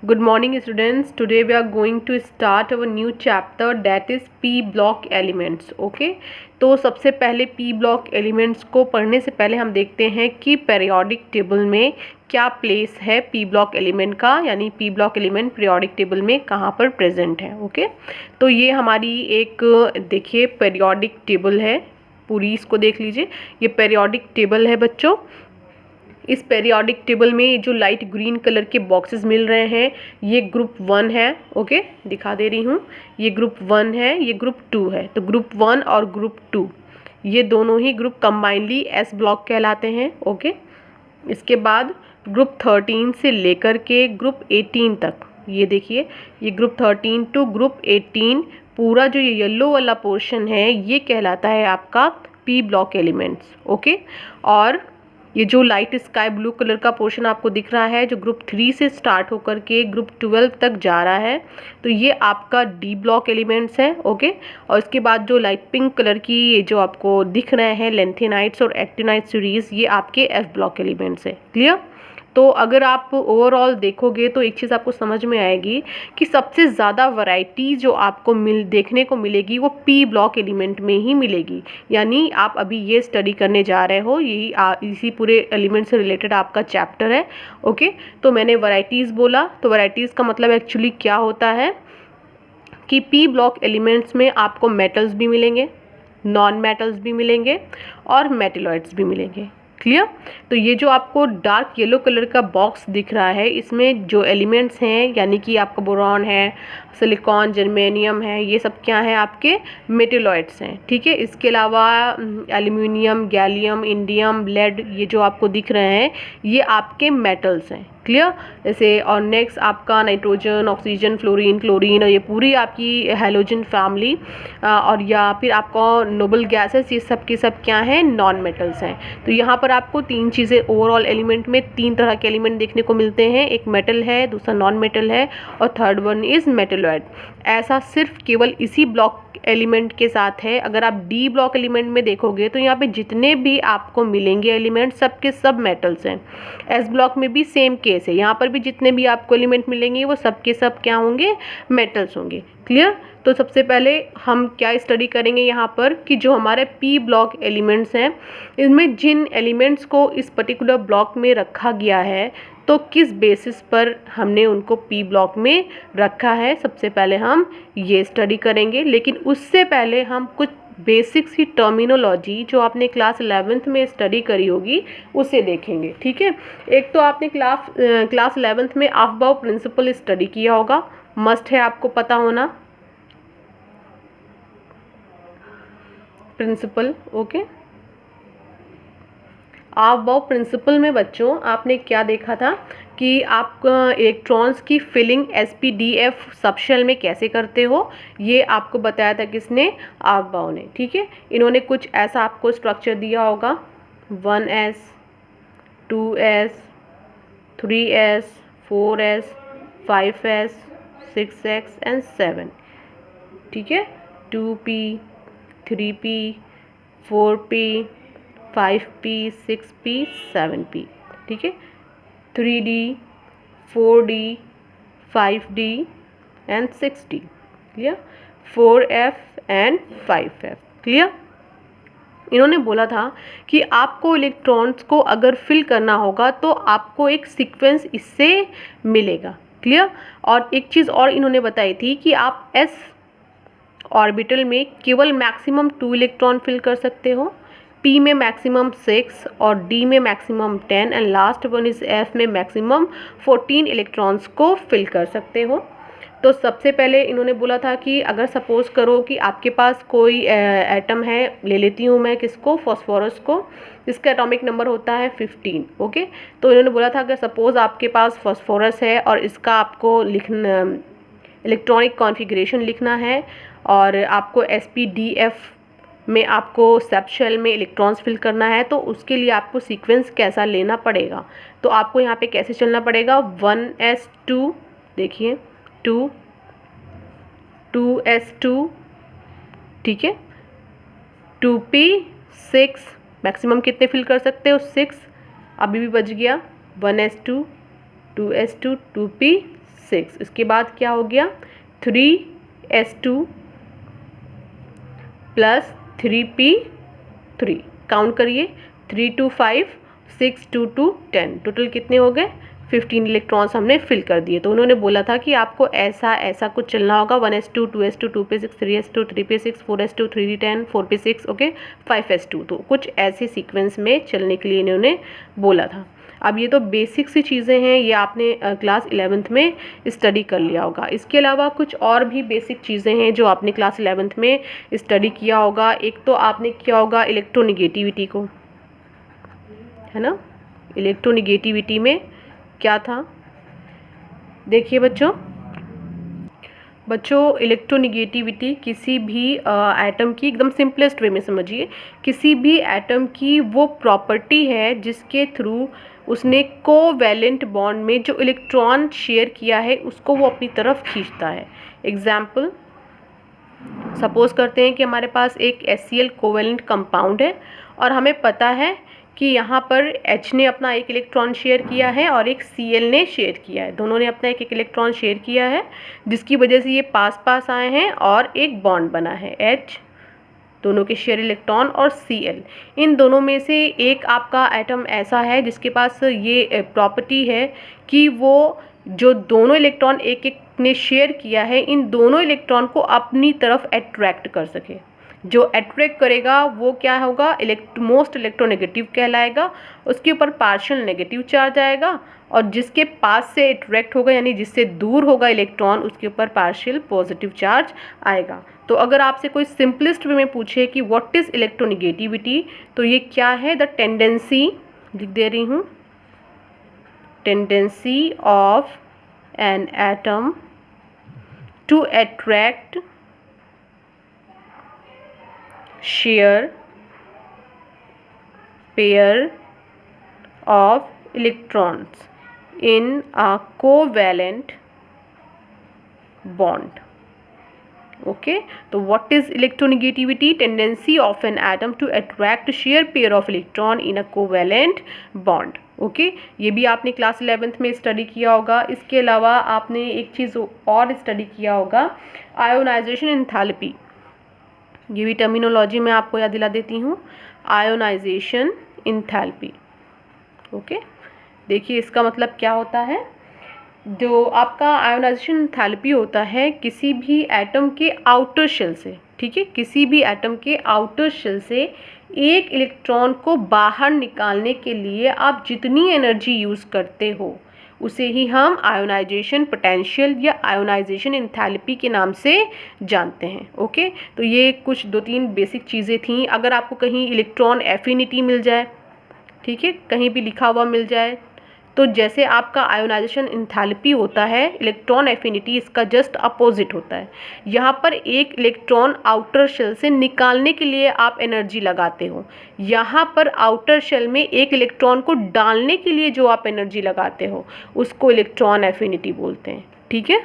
Good morning students. Today we are going to start our new chapter that is P block elements. Okay, तो सबसे पहले P block elements को पढ़ने से पहले हम देखते हैं कि periodic table में क्या प्लेस है P block element का, यानी P block element periodic table में कहाँ पर प्रेजेंट है. ओके, तो ये हमारी एक देखिए periodic table है, पूरी इसको देख लीजिए. ये periodic table है बच्चों. इस पेरियोडिक टेबल में जो लाइट ग्रीन कलर के बॉक्सेस मिल रहे हैं ये ग्रुप 1 है. ओके, दिखा दे रही हूँ. ये ग्रुप 1 है, ये ग्रुप 2 है. तो ग्रुप 1 और ग्रुप 2 ये दोनों ही ग्रुप कंबाइनली एस ब्लॉक कहलाते हैं. ओके, इसके बाद ग्रुप 13 से लेकर के ग्रुप 18 तक, ये देखिए, ये ग्रुप 13 टू ग्रुप 18 पूरा जो ये येलो वाला पोर्शन है ये कहलाता है आपका पी ब्लॉक एलिमेंट्स. ओके, और ये जो लाइट स्काई ब्लू कलर का पोर्शन आपको दिख रहा है जो ग्रुप 3 से स्टार्ट होकर के ग्रुप 12 तक जा रहा है, तो ये आपका डी ब्लॉक एलिमेंट्स है. ओके, और इसके बाद जो लाइट पिंक कलर की ये जो आपको दिख रहे हैं लेंथेनाइट्स और एक्टिनाइट सीरीज, ये आपके एफ ब्लॉक एलिमेंट्स है. क्लियर? तो अगर आप ओवरऑल देखोगे तो एक चीज़ आपको समझ में आएगी कि सबसे ज़्यादा वैरायटी जो आपको देखने को मिलेगी वो पी ब्लॉक एलिमेंट में ही मिलेगी. यानी आप अभी ये स्टडी करने जा रहे हो, यही इसी पूरे एलिमेंट से रिलेटेड आपका चैप्टर है. ओके, तो मैंने वैरायटीज़ बोला, तो वैरायटीज़ का मतलब एक्चुअली क्या होता है कि पी ब्लॉक एलिमेंट्स में आपको मेटल्स भी मिलेंगे, नॉन मेटल्स भी मिलेंगे और मेटेलॉइड्स भी मिलेंगे. क्लियर? तो ये जो आपको डार्क येलो कलर का बॉक्स दिख रहा है इसमें जो एलिमेंट्स हैं यानी कि आपका बोरॉन है, सिलिकॉन, जर्मेनियम है, ये सब क्या है आपके मेटेलॉइड्स हैं. ठीक है, इसके अलावा एल्यूमिनियम, गैलियम, इंडियम, लेड, ये जो आपको दिख रहे हैं ये आपके मेटल्स हैं. क्लियर? जैसे और नेक्स्ट आपका नाइट्रोजन, ऑक्सीजन, फ्लोरीन, क्लोरीन, और ये पूरी आपकी हैलोजन फैमिली और या फिर आपका नोबल गैसेस, ये सब के सब क्या हैं, नॉन मेटल्स हैं. तो यहाँ पर आपको तीन चीज़ें ओवरऑल एलिमेंट में, तीन तरह के एलिमेंट देखने को मिलते हैं. एक मेटल है, दूसरा नॉन मेटल है और थर्ड वन इज़ मेटेलॉइड. ऐसा सिर्फ केवल इसी ब्लॉक एलिमेंट के साथ है. अगर आप डी ब्लॉक एलिमेंट में देखोगे तो यहाँ पे जितने भी आपको मिलेंगे एलिमेंट सब के सब मेटल्स हैं. एस ब्लॉक में भी सेम केस है, यहाँ पर भी जितने भी आपको एलिमेंट मिलेंगे वो सब के सब क्या होंगे, मेटल्स होंगे. क्लियर? तो सबसे पहले हम क्या स्टडी करेंगे यहाँ पर कि जो हमारे पी ब्लॉक एलिमेंट्स हैं इनमें जिन एलिमेंट्स को इस पर्टिकुलर ब्लॉक में रखा गया है तो किस बेसिस पर हमने उनको पी ब्लॉक में रखा है, सबसे पहले हम ये स्टडी करेंगे. लेकिन उससे पहले हम कुछ बेसिक्स की टर्मिनोलॉजी जो आपने क्लास 11th में स्टडी करी होगी उसे देखेंगे. ठीक है, एक तो आपने क्लास 11th में अफबाउ प्रिंसिपल स्टडी किया होगा, मस्ट है आपको पता होना प्रिंसिपल. ओके, अफबाउ प्रिंसिपल में बच्चों आपने क्या देखा था कि आप इलेक्ट्रॉन्स की फिलिंग SPDF सबशेल में कैसे करते हो, ये आपको बताया था किसने, अफबाउ ने. ठीक है, इन्होंने कुछ ऐसा आपको स्ट्रक्चर दिया होगा 1s, 2s, 3s, 4s, 5s, 6x and 7. ठीक है, 2p, 3p, 4p, 5p, 6p, 7p. ठीक है, 3d, 4d, 5d and 6d. Clear? 4f and 5f. Clear? इन्होंने बोला था कि आपको इलेक्ट्रॉन्स को अगर फिल करना होगा तो आपको एक सीक्वेंस इससे मिलेगा. क्लियर? और एक चीज़ और इन्होंने बताई थी कि आप s ऑर्बिटल में केवल मैक्सिमम 2 इलेक्ट्रॉन फिल कर सकते हो, P में मैक्सिमम 6 और D में मैक्सिमम 10 एंड लास्ट वन इस F में मैक्सिमम 14 इलेक्ट्रॉन्स को फिल कर सकते हो. तो सबसे पहले इन्होंने बोला था कि अगर सपोज करो कि आपके पास कोई एटम है, ले लेती हूँ मैं किसको, फॉस्फोरस को, जिसका एटॉमिक नंबर होता है 15. ओके, तो इन्होंने बोला था अगर सपोज आपके पास फॉस्फोरस है और इसका आपको लिखना, इलेक्ट्रॉनिक कॉन्फ़िगरेशन लिखना है और आपको SPDF में आपको सबशेल में इलेक्ट्रॉन्स फिल करना है, तो उसके लिए आपको सीक्वेंस कैसा लेना पड़ेगा. तो आपको यहाँ पे कैसे चलना पड़ेगा, 1s2, देखिए 2, 2s2, ठीक है, 2p, 6, मैक्सिमम कितने फिल कर सकते हो, 6, अभी भी बच गया 1s2, 2s2, 2p, 6। इसके बाद क्या हो गया 3s2 प्लस 3p3। काउंट करिए 3 2 5 6 2 2 10, टोटल कितने हो गए 15 इलेक्ट्रॉन्स हमने फिल कर दिए। तो उन्होंने बोला था कि आपको ऐसा ऐसा कुछ चलना होगा 1s2 2s2 2p6 3s2 3p6 4s2 3d10 4p6 okay 5s2। तो कुछ ऐसे सीक्वेंस में चलने के लिए इन्होंने बोला था। अब ये तो बेसिक सी चीज़ें हैं, ये आपने क्लास 11th में स्टडी कर लिया होगा। इसके अलावा कुछ और भी बेसिक चीज़ें हैं जो आपने क्लास 11th में स्टडी किया होगा। एक तो आपने किया होगा इलेक्ट्रोनिगेटिविटी को, है ना। इलेक्ट्रोनिगेटिविटी में क्या था, देखिए बच्चों इलेक्ट्रोनिगेटिविटी किसी भी एटम की, एकदम सिंपलेस्ट वे में समझिए, किसी भी एटम की वो प्रॉपर्टी है जिसके थ्रू उसने कोवैलेंट बॉन्ड में जो इलेक्ट्रॉन शेयर किया है उसको वो अपनी तरफ खींचता है। एग्जाम्पल सपोज करते हैं कि हमारे पास एक HCl कोवैलेंट कंपाउंड है और हमें पता है कि यहाँ पर H ने अपना एक इलेक्ट्रॉन शेयर किया है और एक Cl ने शेयर किया है। दोनों ने अपना एक एक इलेक्ट्रॉन शेयर किया है जिसकी वजह से ये पास पास आए हैं और एक बॉन्ड बना है H, दोनों के शेयर इलेक्ट्रॉन, और Cl। इन दोनों में से एक आपका एटम ऐसा है जिसके पास ये प्रॉपर्टी है कि वो जो दोनों इलेक्ट्रॉन एक एक ने शेयर किया है इन दोनों इलेक्ट्रॉन को अपनी तरफ अट्रैक्ट कर सके। जो अट्रैक्ट करेगा वो क्या होगा, मोस्ट इलेक्ट्रोनेगेटिव कहलाएगा, उसके ऊपर पार्शियल नेगेटिव चार्ज आएगा, और जिसके पास से अट्रैक्ट होगा यानी जिससे दूर होगा इलेक्ट्रॉन उसके ऊपर पार्शियल पॉजिटिव चार्ज आएगा। तो अगर आपसे कोई सिंपलेस्ट वे में पूछे कि व्हाट इज इलेक्ट्रोनिगेटिविटी, तो ये क्या है, द टेंडेंसी, लिख दे रही हूँ, tendency of an atom to attract share pair of electrons in a covalent bond। Okay तो what is electronegativity, tendency of an atom to attract share pair of electron in a covalent bond. Okay ये भी आपने class 11th में study किया होगा। इसके अलावा आपने एक चीज़ और स्टडी किया होगा, आयोनाइजेशन एंथैल्पी। ये भी टर्मिनोलॉजी में आपको याद दिला देती हूँ, आयोनाइजेशन एंथैल्पी। ओके देखिए इसका मतलब क्या होता है, जो आपका आयोनाइजेशन एंथैल्पी होता है किसी भी एटम के आउटर शेल से, ठीक है, किसी भी एटम के आउटर शेल से एक इलेक्ट्रॉन को बाहर निकालने के लिए आप जितनी एनर्जी यूज़ करते हो उसे ही हम आयोनाइजेशन पोटेंशियल या आयोनाइजेशन एंथैल्पी के नाम से जानते हैं। ओके तो ये कुछ 2-3 बेसिक चीज़ें थी। अगर आपको कहीं इलेक्ट्रॉन एफिनिटी मिल जाए, ठीक है, कहीं भी लिखा हुआ मिल जाए, तो जैसे आपका आयोनाइजेशन एंथैल्पी होता है, इलेक्ट्रॉन एफिनिटी इसका जस्ट अपोजिट होता है। यहाँ पर एक इलेक्ट्रॉन आउटर शेल से निकालने के लिए आप एनर्जी लगाते हो, यहाँ पर आउटर शेल में एक इलेक्ट्रॉन को डालने के लिए जो आप एनर्जी लगाते हो उसको इलेक्ट्रॉन एफिनिटी बोलते हैं। ठीक है,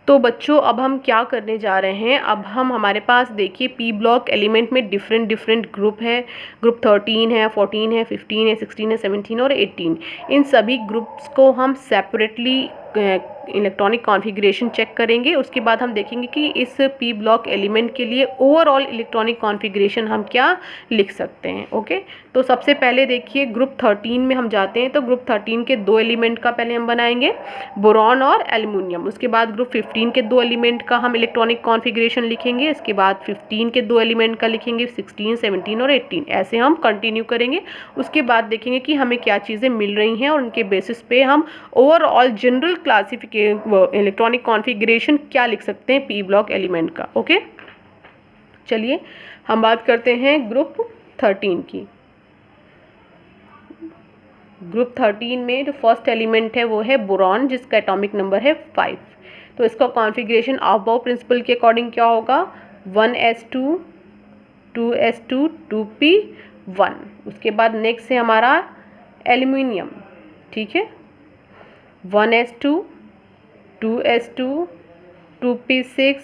तो बच्चों अब हम क्या करने जा रहे हैं, अब हम हमारे पास देखिए पी ब्लॉक एलिमेंट में डिफरेंट ग्रुप है। ग्रुप 13 है, 14 है, 15 है, 16 है, 17 और 18। इन सभी ग्रुप्स को हम सेपरेटली इलेक्ट्रॉनिक कॉन्फ़िगरेशन चेक करेंगे। उसके बाद हम देखेंगे कि इस पी ब्लॉक एलिमेंट के लिए ओवरऑल इलेक्ट्रॉनिक कॉन्फ़िगरेशन हम क्या लिख सकते हैं। ओके तो सबसे पहले देखिए ग्रुप 13 में हम जाते हैं। तो ग्रुप 13 के 2 एलिमेंट का पहले हम बनाएंगे, बोरॉन और एल्युमिनियम। उसके बाद ग्रुप 15 के 2 एलिमेंट का हम इलेक्ट्रॉनिक कॉन्फ़िगरेशन लिखेंगे। इसके बाद 15 के 2 एलिमेंट का लिखेंगे, 16, 17 और 18। ऐसे हम कंटिन्यू करेंगे। उसके बाद देखेंगे कि हमें क्या चीज़ें मिल रही हैं और उनके बेसिस पे हम overall general classification electronic configuration क्या लिख सकते हैं पी ब्लॉक एलिमेंट का। ओके चलिए हम बात करते हैं ग्रुप 13 की। ग्रुप 13 में जो फर्स्ट एलिमेंट है वो है बोरॉन, जिसका एटॉमिक नंबर है 5। तो इसका कॉन्फ़िगरेशन ऑफ-बाउ प्रिंसिपल के अकॉर्डिंग क्या होगा, 1s2 2s2 2p1। उसके बाद नेक्स्ट है हमारा एल्युमिनियम, ठीक है, 1s2 2s2 2p6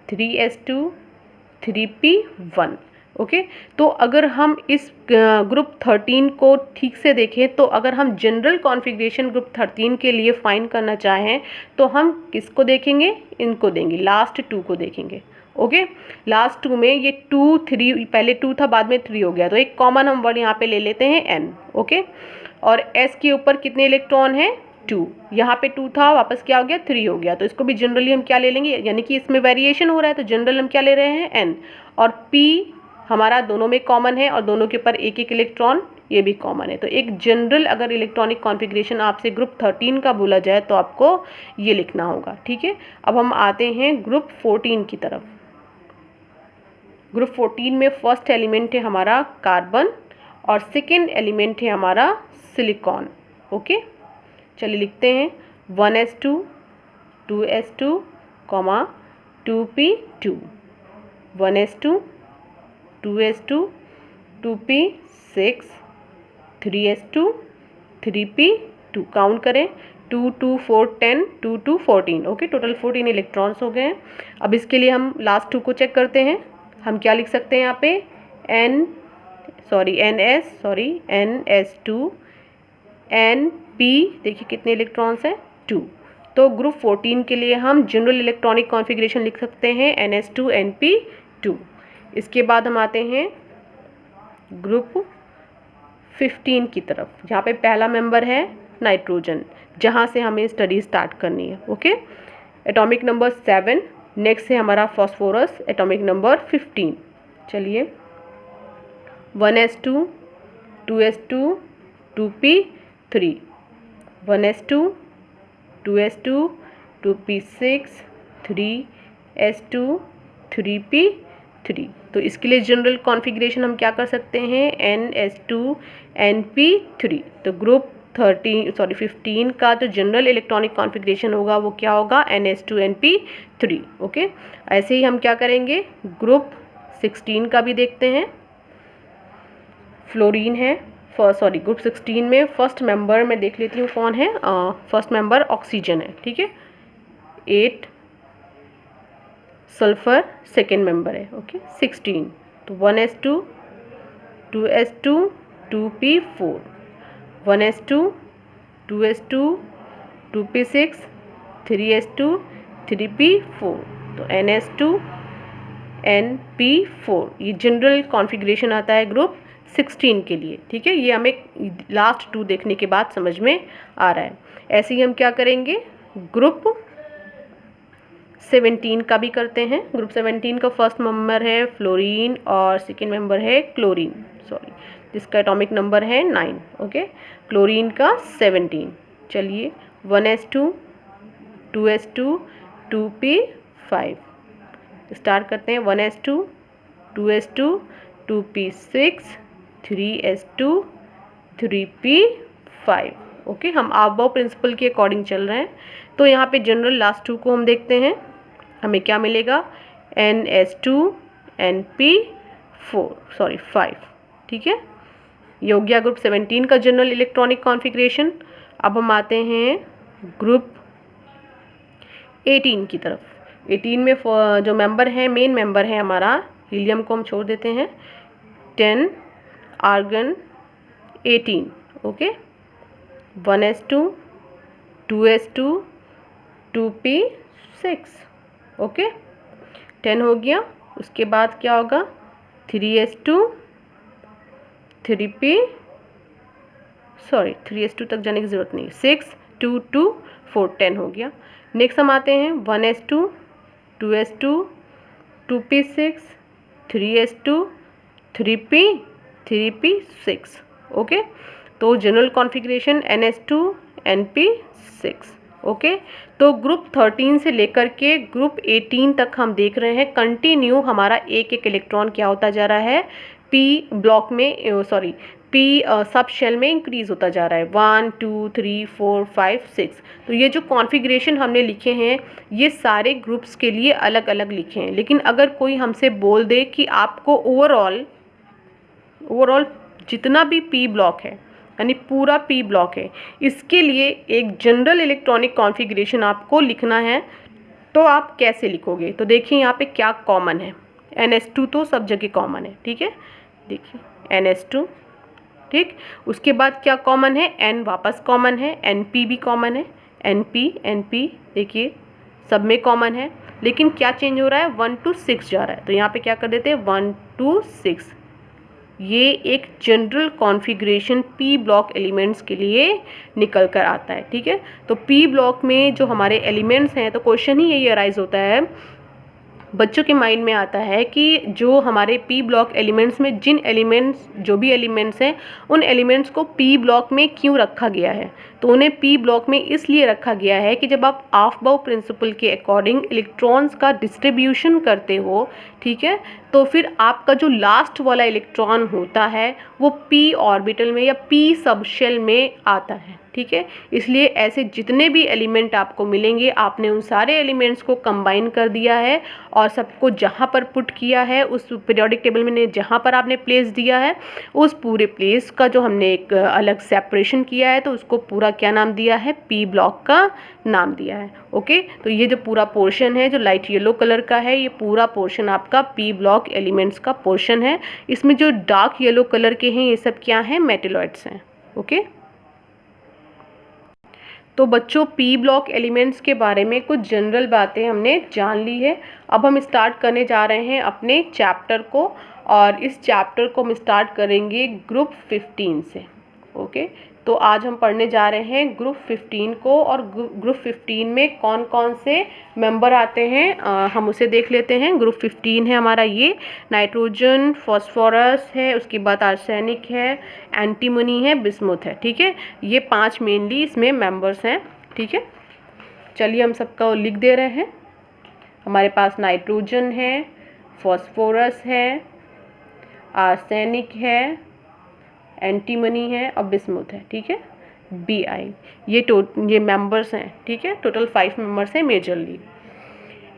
3s2 3p1। Okay. तो अगर हम इस ग्रुप 13 को ठीक से देखें तो अगर हम जनरल कॉन्फ़िगरेशन ग्रुप 13 के लिए फाइंड करना चाहें तो हम किसको देखेंगे, इनको देंगे, लास्ट 2 को देखेंगे। ओके, लास्ट 2 में ये 2 3, पहले 2 था बाद में 3 हो गया, तो एक कॉमन हम वर्ड यहाँ पे ले लेते हैं n। ओके, और s के ऊपर कितने इलेक्ट्रॉन हैं, 2, यहाँ पे 2 था वापस क्या हो गया, 3 हो गया, तो इसको भी जनरली हम क्या ले लेंगे, यानी कि इसमें वेरिएशन हो रहा है तो जनरल हम क्या ले रहे हैं, n। और p हमारा दोनों में कॉमन है और दोनों के ऊपर एक एक इलेक्ट्रॉन, ये भी कॉमन है। तो एक जनरल अगर इलेक्ट्रॉनिक कॉन्फ़िगरेशन आपसे ग्रुप 13 का बोला जाए तो आपको ये लिखना होगा। ठीक है, अब हम आते हैं ग्रुप 14 की तरफ। ग्रुप 14 में फर्स्ट एलिमेंट है हमारा कार्बन और सेकेंड एलिमेंट है हमारा सिलिकॉन। ओके, चलिए लिखते हैं 1s2 2s2 2p2, 1s2 2s2 2p6 3s2 3p2, count करें 2 2 4 10 2 2 14। ओके, टोटल 14 इलेक्ट्रॉन्स हो गए हैं। अब इसके लिए हम लास्ट 2 को चेक करते हैं। हम क्या लिख सकते हैं यहाँ पे, ns2 np, देखिए कितने इलेक्ट्रॉन्स हैं, 2। तो ग्रुप 14 के लिए हम जनरल इलेक्ट्रॉनिक कॉन्फ़िगरेशन लिख सकते हैं ns2 np2। इसके बाद हम आते हैं ग्रुप 15 की तरफ, जहाँ पे पहला मेंबर है नाइट्रोजन, जहाँ से हमें स्टडी स्टार्ट करनी है। ओके, एटॉमिक नंबर 7, नेक्स्ट है हमारा फॉस्फोरस, एटॉमिक नंबर 15। चलिए 1s2 2s2 2p3, 1s2 2s2 2p6 3s2 3p3। तो इसके लिए जनरल कॉन्फ़िगरेशन हम क्या कर सकते हैं, ns2 np3। तो ग्रुप 15 का जो जनरल इलेक्ट्रॉनिक कॉन्फ़िगरेशन होगा वो क्या होगा, ns2 np3। ओके, ऐसे ही हम क्या करेंगे, ग्रुप 16 का भी देखते हैं। फ्लोरीन है, ग्रुप 16 में फर्स्ट मेंबर मैं देख लेती हूँ कौन है, फर्स्ट मेंबर ऑक्सीजन है। ठीक है, 8 सल्फर सेकेंड मेंबर है। ओके, 16, तो 1s2 2s2 2p4, 1s2 2s2 2p6 3s2 3p4, तो ns2 np4, ये जनरल कॉन्फ़िगरेशन आता है ग्रुप 16 के लिए। ठीक है, ये हमें लास्ट 2 देखने के बाद समझ में आ रहा है। ऐसे ही हम क्या करेंगे, ग्रुप 17 का भी करते हैं। ग्रुप 17 का फर्स्ट मेंबर है फ्लोरीन और सेकेंड मेंबर है क्लोरीन, जिसका एटॉमिक नंबर है 9। ओके, क्लोरीन का 17। चलिए 1s2 2s2 2p5 स्टार्ट करते हैं। 1s2 2s2 2p6 3s2 3p5। Okay, हम आबो प्रिंसिपल के अकॉर्डिंग चल रहे हैं। तो यहाँ पे जनरल लास्ट 2 को हम देखते हैं, हमें क्या मिलेगा, ns2 np5। ठीक है, ये हो गया ग्रुप 17 का जनरल इलेक्ट्रॉनिक कॉन्फ़िगरेशन। अब हम आते हैं ग्रुप 18 की तरफ। 18 में जो मेंबर है, मेन मेंबर है हमारा, हीलियम को हम छोड़ देते हैं, 10 argon 18। Okay, 1s2 2s2 2p6। Okay, 10 हो गया। उसके बाद क्या होगा, 3s2 3s2 तक जाने की ज़रूरत नहीं, 6 2 2 4 10 हो गया। नेक्स्ट हम आते हैं 1s2 2s2 2p6 3s2 3p6। Okay, तो general configuration ns2 np6। Okay, तो ग्रुप 13 से लेकर के ग्रुप 18 तक हम देख रहे हैं कंटिन्यू हमारा एक एक इलेक्ट्रॉन क्या होता जा रहा है, p ब्लॉक में p सब शेल में इंक्रीज होता जा रहा है, 1 2 3 4 5 6। तो ये जो कॉन्फ़िगरेशन हमने लिखे हैं ये सारे ग्रुप्स के लिए अलग अलग लिखे हैं। लेकिन अगर कोई हमसे बोल दे कि आपको ओवरऑल जितना भी p ब्लॉक है, यानी पूरा p ब्लॉक है, इसके लिए एक जनरल इलेक्ट्रॉनिक कॉन्फ़िगरेशन आपको लिखना है, तो आप कैसे लिखोगे। तो देखिए यहाँ पे क्या कॉमन है। NH2 तो सब जगह कॉमन है, ठीक है, देखिए NH2, ठीक। उसके बाद क्या कॉमन है, N वापस कॉमन है, NP भी कॉमन है, NP देखिए सब में कॉमन है, लेकिन क्या चेंज हो रहा है, 1 to 6 जा रहा है, तो यहाँ पे क्या कर देते हैं 1 to 6। ये एक general configuration P block elements के लिए निकल कर आता है, ठीक है। तो पी ब्लॉक में जो हमारे एलिमेंट्स हैं, तो क्वेश्चन ही यही अराइज होता है, बच्चों के माइंड में आता है कि जो हमारे पी ब्लॉक एलिमेंट्स में जो भी एलिमेंट्स हैं, उन एलिमेंट्स को पी ब्लॉक में क्यों रखा गया है। तो उन्हें पी ब्लॉक में इसलिए रखा गया है कि जब आप ऑफ-बाउ प्रिंसिपल के अकॉर्डिंग इलेक्ट्रॉन्स का डिस्ट्रीब्यूशन करते हो, ठीक है, तो फिर आपका जो लास्ट वाला इलेक्ट्रॉन होता है वो पी ऑर्बिटल में या पी सबशेल में आता है, ठीक है। इसलिए ऐसे जितने भी एलिमेंट आपको मिलेंगे, आपने उन सारे एलिमेंट्स को कंबाइन कर दिया है और सबको जहाँ पर पुट किया है, उस पीरियोडिक टेबल में जहाँ पर आपने प्लेस दिया है, उस पूरे प्लेस का जो हमने एक अलग सेपरेशन किया है, तो उसको पूरा क्या नाम दिया है, पी ब्लॉक का नाम दिया है। ओके, तो ये जो पूरा पोर्शन है जो लाइट येलो कलर का है, ये पूरा पोर्शन आपका पी ब्लॉक एलिमेंट्स का पोर्शन है। इसमें जो डार्क येलो कलर के हैं, ये सब क्या हैं, मेटेलॉइड्स हैं। ओके, तो बच्चों पी ब्लॉक एलिमेंट्स के बारे में कुछ जनरल बातें हमने जान ली है। अब हम स्टार्ट करने जा रहे हैं अपने चैप्टर को, और इस चैप्टर को हम स्टार्ट करेंगे ग्रुप 15 से। ओके, तो आज हम पढ़ने जा रहे हैं ग्रुप 15 को, और ग्रुप 15 में कौन कौन से मेंबर आते हैं हम उसे देख लेते हैं। ग्रुप 15 है हमारा ये, नाइट्रोजन, फॉस्फोरस है, उसके बाद आर्सेनिक है, एंटीमनी है, बिस्मुथ है, ठीक है। ये 5 मेनली इसमें मेंबर्स हैं, ठीक है। चलिए हम सबका लिख दे रहे हैं। हमारे पास नाइट्रोजन है, फॉस्फोरस है, आर्सेनिक है, एंटीमनी है और बिस्मुथ है, ठीक है, Bi। ये मेंबर्स हैं, ठीक है, टोटल 5 मेंबर्स हैं मेजरली।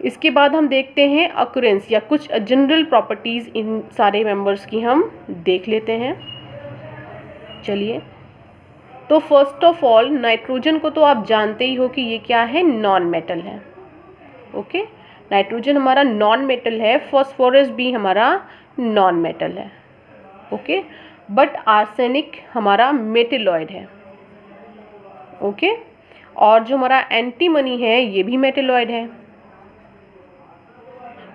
इसके बाद हम देखते हैं अक्रेंस या कुछ जनरल प्रॉपर्टीज़ इन सारे मेंबर्स की हम देख लेते हैं। चलिए, तो फर्स्ट ऑफ ऑल नाइट्रोजन को तो आप जानते ही हो कि ये क्या है, नॉन मेटल है। ओके, नाइट्रोजन हमारा नॉन मेटल है, फॉस्फोरस भी हमारा नॉन मेटल है। ओके, बट आर्सेनिक हमारा मेटेलॉइड है। ओके, और जो हमारा एंटीमनी है ये भी मेटेलॉइड है,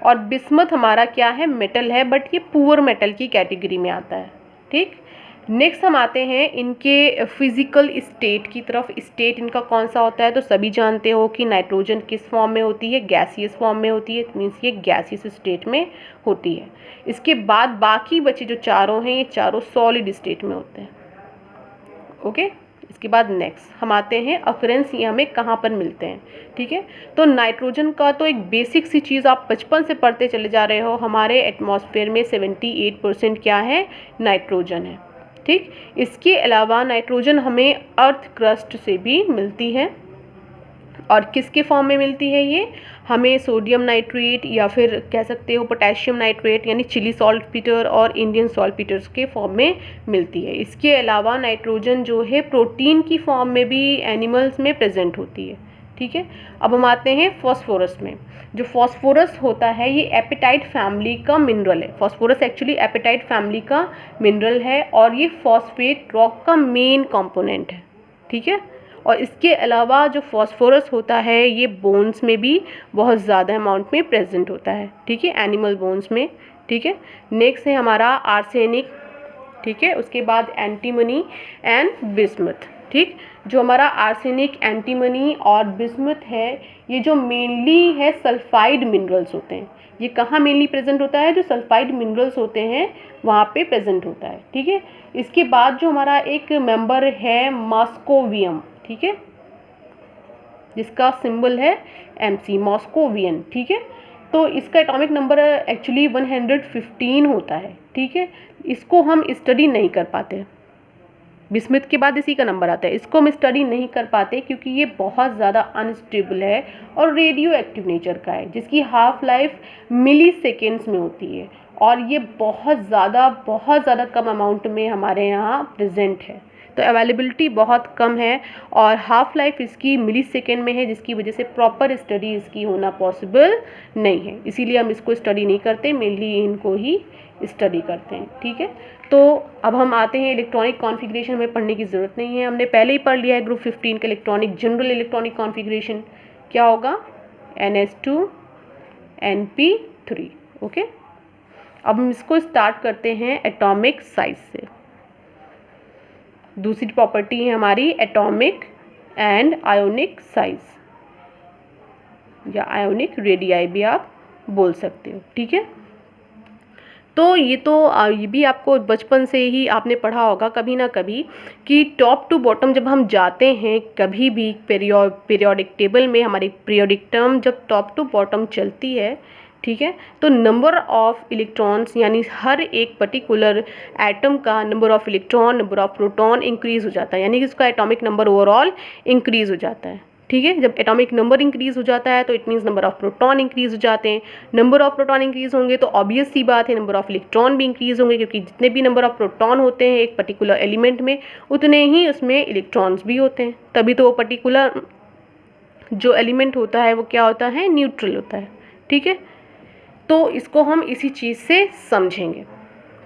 और बिस्मथ हमारा क्या है, मेटल है, बट ये पुअर मेटल की कैटेगरी में आता है, ठीक। नेक्स्ट हम आते हैं इनके फिजिकल स्टेट की तरफ। स्टेट इनका कौन सा होता है, तो सभी जानते हो कि नाइट्रोजन किस फॉर्म में होती है, गैसियस फॉर्म में होती है, मीन्स ये गैसियस स्टेट में होती है। इसके बाद बाकी बचे जो चारों हैं, ये चारों सॉलिड स्टेट में होते हैं। ओके, इसके बाद नेक्स्ट हम आते हैं अकरेंस, ये हमें कहाँ पर मिलते हैं, ठीक है। तो नाइट्रोजन का तो एक बेसिक सी चीज़ आप बचपन से पढ़ते चले जा रहे हो, हमारे एटमॉस्फेयर में 78% क्या है, नाइट्रोजन है, ठीक। इसके अलावा नाइट्रोजन हमें अर्थ क्रस्ट से भी मिलती है, और किसके फॉर्म में मिलती है ये, हमें सोडियम नाइट्रेट या फिर कह सकते हो पोटेशियम नाइट्रेट यानी चिली सॉल्टपीटर और इंडियन सॉल्टपीटर्स के फॉर्म में मिलती है। इसके अलावा नाइट्रोजन जो है प्रोटीन की फॉर्म में भी एनिमल्स में प्रेजेंट होती है, ठीक है। अब हम आते हैं फॉस्फोरस में। जो फॉस्फोरस होता है ये एपेटाइट फैमिली का मिनरल है। फॉस्फोरस एक्चुअली एपेटाइट फैमिली का मिनरल है, और ये फॉस्फेट रॉक का मेन कंपोनेंट है, ठीक है। और इसके अलावा जो फॉस्फोरस होता है ये बोन्स में भी बहुत ज़्यादा अमाउंट में प्रेजेंट होता है, ठीक है, एनिमल बोन्स में, ठीक है। नेक्स्ट है हमारा आर्सेनिक, ठीक है। उसके बाद एंटीमनी एंड बिस्मुथ, ठीक। जो हमारा आर्सेनिक, एंटीमनी और बिस्मुथ है, ये जो मेनली है सल्फाइड मिनरल्स होते हैं। ये कहाँ मेनली प्रेजेंट होता है, जो सल्फाइड मिनरल्स होते हैं वहाँ पे प्रेजेंट होता है, ठीक है। इसके बाद जो हमारा एक मेंबर है मॉस्कोवियम, ठीक है, जिसका सिंबल है Mc, मॉस्कोवियन, ठीक है। तो इसका एटॉमिक नंबर एक्चुअली 115 होता है, ठीक है। इसको हम स्टडी नहीं कर पाते, बिस्मुथ के बाद इसी का नंबर आता है, इसको हम स्टडी नहीं कर पाते क्योंकि ये बहुत ज़्यादा अनस्टेबल है और रेडियो एक्टिव नेचर का है, जिसकी हाफ लाइफ मिली सेकेंड्स में होती है, और ये बहुत ज़्यादा कम अमाउंट में हमारे यहाँ प्रेजेंट है। तो अवेलेबिलिटी बहुत कम है और हाफ लाइफ इसकी मिली सेकेंड में है, जिसकी वजह से प्रॉपर स्टडी इसकी होना पॉसिबल नहीं है। इसीलिए हम इसको स्टडी नहीं करते, मेनली इनको ही स्टडी करते हैं। ठीक है, तो अब हम आते हैं इलेक्ट्रॉनिक कॉन्फ़िगरेशन। हमें पढ़ने की ज़रूरत नहीं है, हमने पहले ही पढ़ लिया है ग्रुप 15 का इलेक्ट्रॉनिक जनरल इलेक्ट्रॉनिक कॉन्फ़िगरेशन क्या होगा, NH2 NP3। ओके, अब हम इसको स्टार्ट करते हैं एटॉमिक साइज से। दूसरी प्रॉपर्टी है हमारी एटॉमिक एंड आयोनिक साइज, या आयोनिक रेडियाई भी आप बोल सकते हो। ठीक है, तो ये भी आपको बचपन से ही आपने पढ़ा होगा कभी ना कभी कि टॉप टू बॉटम जब हम जाते हैं कभी भी पीरियोडिक टेबल में, हमारी पीरियोडिक टर्म जब टॉप टू बॉटम चलती है, ठीक है, तो नंबर ऑफ इलेक्ट्रॉन्स यानी हर एक पर्टिकुलर एटम का number of electron, number of proton increase हो जाता है, यानी कि उसका एटॉमिक नंबर ओवरऑल इंक्रीज़ हो जाता है। ठीक है, जब एटॉमिक नंबर इंक्रीज़ हो जाता है तो it means number of proton increase हो जाते हैं। नंबर ऑफ प्रोटॉन इंक्रीज़ होंगे तो ऑब्वियस सी बात है नंबर ऑफ इलेक्ट्रॉन भी इंक्रीज़ होंगे, क्योंकि जितने भी नंबर ऑफ प्रोटॉन होते हैं एक पर्टिकुलर एलिमेंट में उतने ही उसमें इलेक्ट्रॉन्स भी होते हैं, तभी तो वो पर्टिकुलर जो एलिमेंट होता है वो क्या होता है, न्यूट्रल होता है। ठीक है, तो इसको हम इसी चीज़ से समझेंगे।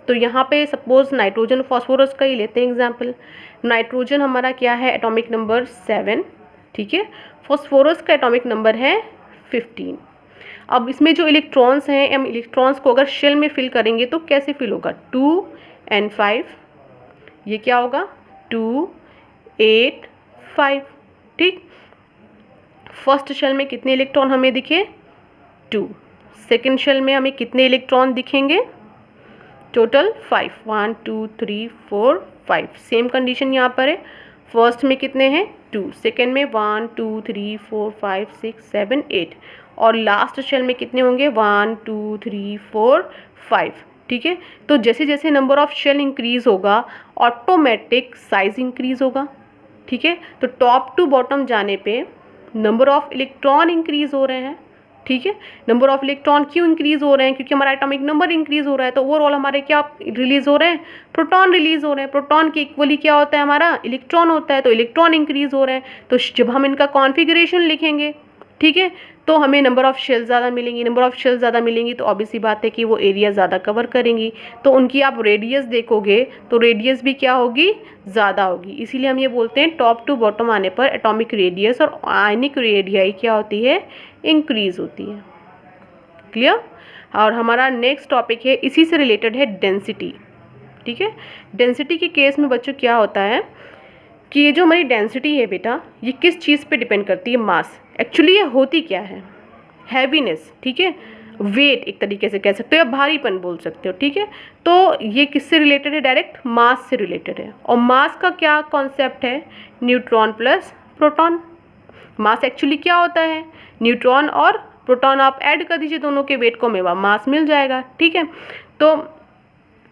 तो यहाँ पे सपोज नाइट्रोजन फॉस्फोरस का ही लेते हैं एग्जाम्पल। नाइट्रोजन हमारा क्या है, एटॉमिक नंबर 7, ठीक है, फॉस्फोरस का एटॉमिक नंबर है 15। अब इसमें जो इलेक्ट्रॉन्स हैं, हम इलेक्ट्रॉन्स को अगर शेल में फिल करेंगे तो कैसे फिल होगा, 2 and 5, ये क्या होगा 2 8 5। ठीक, फर्स्ट शेल में कितने इलेक्ट्रॉन हमें दिखे, 2। सेकेंड शेल में हमें कितने इलेक्ट्रॉन दिखेंगे, टोटल 5, 1 2 3 4 5। सेम कंडीशन यहाँ पर है, फर्स्ट में कितने हैं 2, सेकेंड में 1 2 3 4 5 6 7 8, और लास्ट शेल में कितने होंगे 1 2 3 4 5। ठीक है, तो जैसे जैसे नंबर ऑफ शेल इंक्रीज़ होगा ऑटोमेटिक साइज इंक्रीज़ होगा। ठीक है, तो टॉप टू बॉटम जाने पे नंबर ऑफ इलेक्ट्रॉन इंक्रीज़ हो रहे हैं। ठीक है, नंबर ऑफ इलेक्ट्रॉन क्यों इंक्रीज़ हो रहे हैं, क्योंकि हमारा एटॉमिक नंबर इंक्रीज़ हो रहा है, तो ओवरऑल हमारे क्या रिलीज़ हो रहे हैं, प्रोटॉन रिलीज़ हो रहे हैं। प्रोटॉन के इक्वली क्या होता है हमारा, इलेक्ट्रॉन होता है, तो इलेक्ट्रॉन इंक्रीज़ हो रहे हैं। तो जब हम इनका कॉन्फ़िगरेशन लिखेंगे, ठीक है, तो हमें नंबर ऑफ़ शेल ज़्यादा मिलेंगी। नंबर ऑफ़ शेल ज़्यादा मिलेंगी तो ऑब्वियस सी बात है कि वो एरिया ज़्यादा कवर करेंगी, तो उनकी आप रेडियस देखोगे तो रेडियस भी क्या होगी, ज़्यादा होगी। इसीलिए हम ये बोलते हैं टॉप टू बॉटम आने पर एटॉमिक रेडियस और आयनिक रेडियाई क्या होती है, इंक्रीज़ होती है। क्लियर। और हमारा नेक्स्ट टॉपिक है, इसी से रिलेटेड है, डेंसिटी। ठीक है, डेंसिटी के केस में बच्चों क्या होता है कि ये जो हमारी डेंसिटी है बेटा, ये किस चीज़ पे डिपेंड करती है, मास। एक्चुअली ये होती क्या है, हैवीनेस। ठीक है, वेट एक तरीके से कह सकते हो या भारीपन बोल सकते हो। ठीक है, तो ये किससे रिलेटेड है, डायरेक्ट मास से रिलेटेड है। और मास का क्या कॉन्सेप्ट है, न्यूट्रॉन प्लस प्रोटॉन। मास एक्चुअली क्या होता है, न्यूट्रॉन और प्रोटॉन आप ऐड कर दीजिए दोनों के वेट को, मेवा मास मिल जाएगा। ठीक है, तो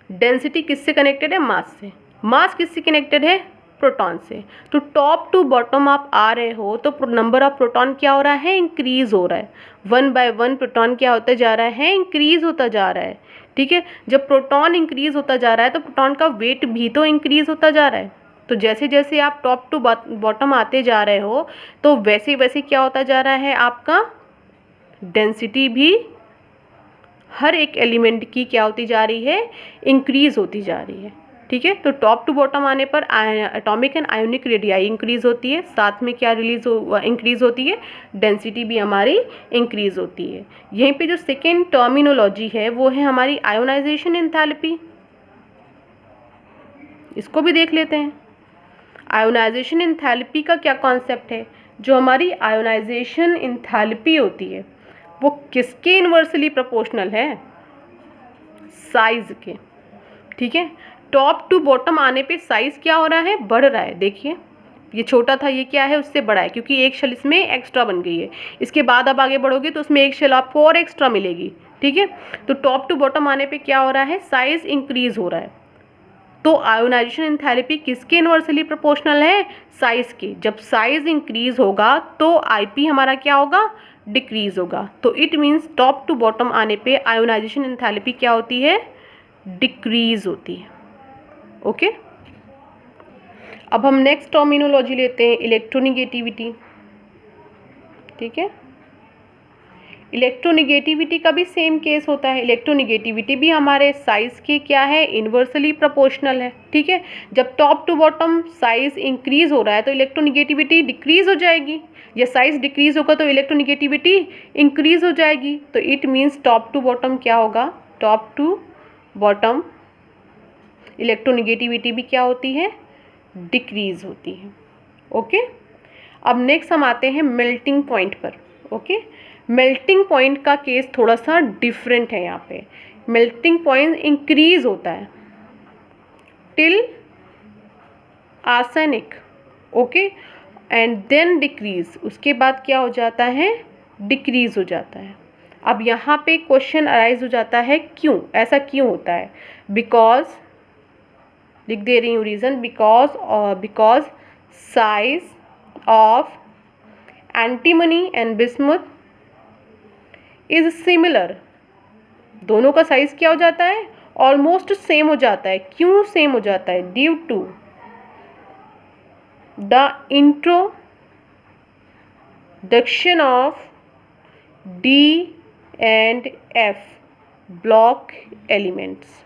डेंसिटी किससे कनेक्टेड है, मास से। मास किससे कनेक्टेड है, प्रोटॉन से। तो टॉप टू बॉटम आप आ रहे हो तो नंबर ऑफ प्रोटॉन क्या हो रहा है, इंक्रीज हो रहा है। 1 by 1 प्रोटॉन क्या होता जा रहा है, इंक्रीज होता जा रहा है। ठीक है, जब प्रोटॉन इंक्रीज होता जा रहा है तो प्रोटॉन का वेट भी तो इंक्रीज होता जा रहा है। तो जैसे जैसे आप टॉप टू बॉटम आते जा रहे हो तो वैसे वैसे क्या होता जा रहा है, आपका डेंसिटी भी हर एक एलिमेंट की क्या होती जा रही है, इंक्रीज होती जा रही है। ठीक है, तो टॉप टू बॉटम आने पर atomic and ionic radii increase होती है, साथ में क्या इंक्रीज होती है, डेंसिटी भी हमारी इंक्रीज होती है। यहीं पे जो सेकेंड टर्मिनोलॉजी है वो है हमारी आयोनाइजेशन एंथैल्पी। इसको भी देख लेते हैं। आयोनाइजेशन एंथैल्पी का क्या कॉन्सेप्ट है, जो हमारी आयोनाइजेशन एंथैल्पी होती है वो किसके इन्वर्सली प्रोपोर्शनल है, साइज के। ठीक है, टॉप टू बॉटम आने पे साइज क्या हो रहा है, बढ़ रहा है। देखिए ये छोटा था, ये क्या है, उससे बड़ा है, क्योंकि एक शेल इसमें एक्स्ट्रा बन गई है। इसके बाद अब आगे बढ़ोगे तो उसमें एक शेल आपको और एक्स्ट्रा मिलेगी। ठीक है, तो टॉप टू बॉटम आने पे क्या हो रहा है, साइज इंक्रीज हो रहा है। तो आयोनाइजेशन एंथैल्पी किसके इन्वर्सली प्रोपोर्शनल है, साइज के। जब साइज इंक्रीज होगा तो आईपी हमारा क्या होगा, डिक्रीज होगा। तो it means top to bottom आने पे आयोनाइजेशन एंथैल्पी क्या होती है, डिक्रीज होती है। ओके, अब हम नेक्स्ट टर्मिनोलॉजी लेते हैं, इलेक्ट्रोनिगेटिविटी। ठीक है, इलेक्ट्रोनिगेटिविटी का भी सेम केस होता है। इलेक्ट्रोनिगेटिविटी भी हमारे साइज की क्या है, इन्वर्सली प्रोपोर्शनल है। ठीक है, जब top to bottom size increase हो रहा है तो इलेक्ट्रोनिगेटिविटी डिक्रीज हो जाएगी, या साइज डिक्रीज होगा तो इलेक्ट्रोनिगेटिविटी इंक्रीज हो जाएगी। तो it means top to bottom क्या होगा, टॉप टू बॉटम इलेक्ट्रोनिगेटिविटी भी क्या होती है, डिक्रीज होती है। ओके, अब नेक्स्ट हम आते हैं मेल्टिंग पॉइंट पर। ओके, मेल्टिंग पॉइंट का केस थोड़ा सा डिफरेंट है। यहाँ पे मेल्टिंग पॉइंट इंक्रीज होता है till arsenic, okay, and then decrease, उसके बाद क्या हो जाता है, डिक्रीज हो जाता है। अब यहाँ पे क्वेश्चन अराइज हो जाता है, क्यों ऐसा क्यों होता है? बिकॉज, लिख दे रही हूँ reason, because size of antimony and bismuth is similar. दोनों का साइज क्या हो जाता है, ऑलमोस्ट सेम हो जाता है। क्यों सेम हो जाता है? Due to the introduction of D and F block elements.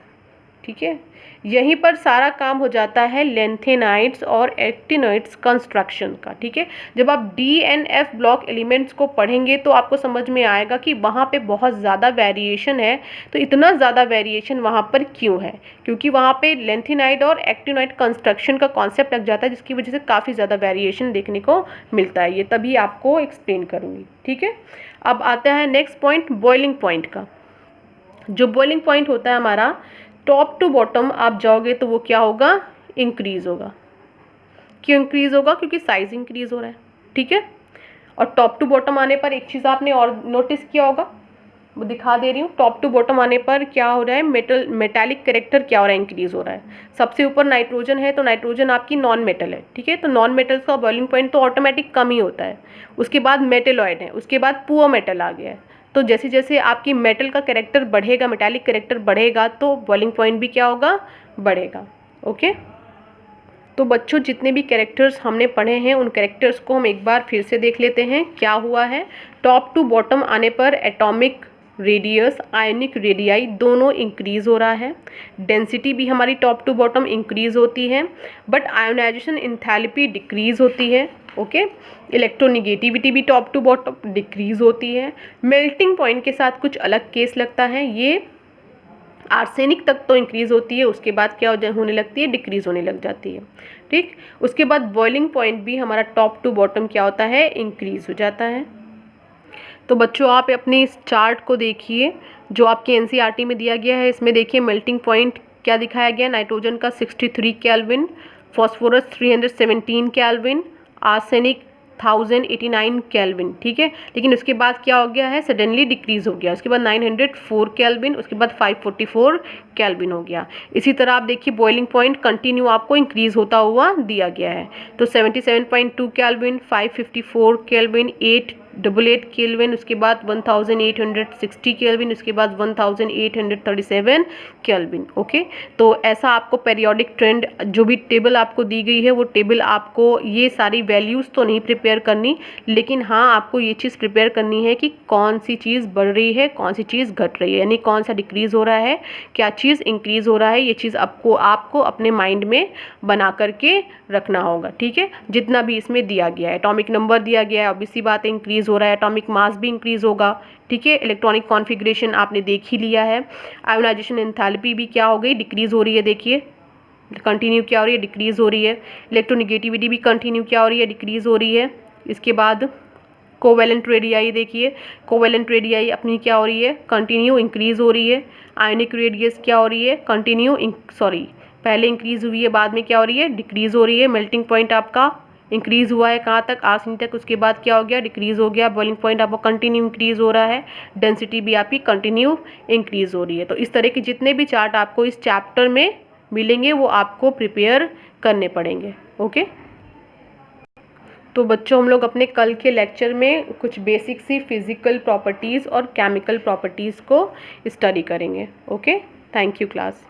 ठीक है, यहीं पर सारा काम हो जाता है लेंथेनाइड्स और एक्टिनोइड्स कंस्ट्रक्शन का। ठीक है, जब आप D and F block elements को पढ़ेंगे तो आपको समझ में आएगा कि वहाँ पे बहुत ज़्यादा वेरिएशन है। तो इतना ज़्यादा वेरिएशन वहाँ पर क्यों है? क्योंकि वहाँ पे लेंथेनाइड और एक्टिनोइड कंस्ट्रक्शन का कॉन्सेप्ट लग जाता है, जिसकी वजह से काफ़ी ज़्यादा वेरिएशन देखने को मिलता है। ये तभी आपको एक्सप्लेन करूँगी। ठीक है, अब आता है नेक्स्ट पॉइंट, बॉइलिंग पॉइंट का। जो बॉइलिंग पॉइंट होता है हमारा, टॉप टू बॉटम आप जाओगे तो वो क्या होगा, इंक्रीज होगा। क्यों इंक्रीज होगा? क्योंकि साइज इंक्रीज हो रहा है। ठीक है, और टॉप टू बॉटम आने पर एक चीज़ आपने और नोटिस किया होगा, वो दिखा दे रही हूँ। टॉप टू बॉटम आने पर क्या हो रहा है, मेटालिक कैरेक्टर क्या हो रहा है, इंक्रीज हो रहा है। सबसे ऊपर नाइट्रोजन है तो नाइट्रोजन आपकी नॉन मेटल है। ठीक है, तो नॉन मेटल्स का बॉइलिंग पॉइंट तो ऑटोमेटिक कम ही होता है। उसके बाद मेटेलॉइड है, उसके बाद पुअर मेटल आ गया है। तो जैसे जैसे आपकी मेटल का कैरेक्टर बढ़ेगा, मेटालिक कैरेक्टर बढ़ेगा, तो बॉइलिंग पॉइंट भी क्या होगा, बढ़ेगा। ओके, तो बच्चों जितने भी कैरेक्टर्स हमने पढ़े हैं उन कैरेक्टर्स को हम एक बार फिर से देख लेते हैं। क्या हुआ है, टॉप टू बॉटम आने पर एटॉमिक रेडियस, आयनिक रेडियाई दोनों इंक्रीज हो रहा है। डेंसिटी भी हमारी टॉप टू बॉटम इंक्रीज होती है, बट आयोनाइजेशन एंथैल्पी डिक्रीज होती है। ओके, इलेक्ट्रोनिगेटिविटी भी टॉप टू बॉटम डिक्रीज होती है। मेल्टिंग पॉइंट के साथ कुछ अलग केस लगता है, ये आर्सेनिक तक तो इंक्रीज होती है, उसके बाद क्या होने लगती है, डिक्रीज होने लग जाती है। ठीक, उसके बाद बॉइलिंग पॉइंट भी हमारा टॉप टू बॉटम क्या होता है, इंक्रीज हो जाता है। तो बच्चों आप अपने इस चार्ट को देखिए जो आपके एनसीईआरटी में दिया गया है। इसमें देखिए मेल्टिंग पॉइंट क्या दिखाया गया, नाइट्रोजन का 63 kelvin, phosphorus 317 kelvin, arsenic 1089 kelvin. ठीक है, लेकिन उसके बाद क्या हो गया है, सडनली डिक्रीज हो गया। उसके बाद 904 केल्विन, उसके बाद 544 केल्विन हो गया। इसी तरह आप देखिए बॉइलिंग पॉइंट कंटिन्यू आपको इंक्रीज होता हुआ दिया गया है। तो 77.2 केल्विन, 554 केल्विन, 888 केल्विन, उसके बाद 1860 केल्विन, उसके बाद 1837 केल्विन। ओके, तो ऐसा आपको पेरियोडिक ट्रेंड जो भी टेबल आपको दी गई है वो टेबल आपको ये सारी वैल्यूज़ तो नहीं प्रिपेयर करनी, लेकिन हाँ आपको ये चीज़ प्रिपेयर करनी है कि कौन सी चीज़ बढ़ रही है, कौन सी चीज़ घट रही है, यानी कौन सा डिक्रीज़ हो रहा है, क्या चीज़ इंक्रीज़ हो रहा है। ये चीज़ आपको अपने माइंड में बना करके रखना होगा। ठीक है, जितना भी इसमें दिया गया है, एटॉमिक नंबर दिया गया है, ऑब्वियसली बात है इंक्रीज़ हो रहा है, एटॉमिक मास भी इंक्रीज़ होगा। ठीक है, इलेक्ट्रॉनिक कॉन्फ़िगरेशन आपने देख ही लिया है। आयोनाइजेशन एंथैल्पी भी क्या हो गई, डिक्रीज़ हो रही है। देखिए कंटिन्यू क्या हो रही है, डिक्रीज़ हो रही है। इलेक्ट्रोनिगेटिविटी भी कंटिन्यू क्या हो रही है, डिक्रीज़ हो रही है। इसके बाद कोवेलेंट रेडियाई देखिए, कोवेलेंट रेडियाई अपनी क्या हो रही है, कंटिन्यू इंक्रीज़ हो रही है। आयनिक रेडियस क्या हो रही है, कंटिन्यू पहले इंक्रीज़ हुई है, बाद में क्या हो रही है, डिक्रीज़ हो रही है। मेल्टिंग पॉइंट आपका इंक्रीज़ हुआ है कहाँ तक, आर्सेनिक तक, उसके बाद क्या हो गया, डिक्रीज़ हो गया। बॉइलिंग पॉइंट आपका कंटिन्यू इंक्रीज़ हो रहा है, डेंसिटी भी आपकी कंटिन्यू इंक्रीज़ हो रही है। तो इस तरह के जितने भी चार्ट आपको इस चैप्टर में मिलेंगे वो आपको प्रिपेयर करने पड़ेंगे। ओके, तो बच्चों हम लोग अपने कल के लेक्चर में कुछ बेसिक सी फिज़िकल प्रॉपर्टीज़ और केमिकल प्रॉपर्टीज़ को स्टडी करेंगे। Okay, thank you class.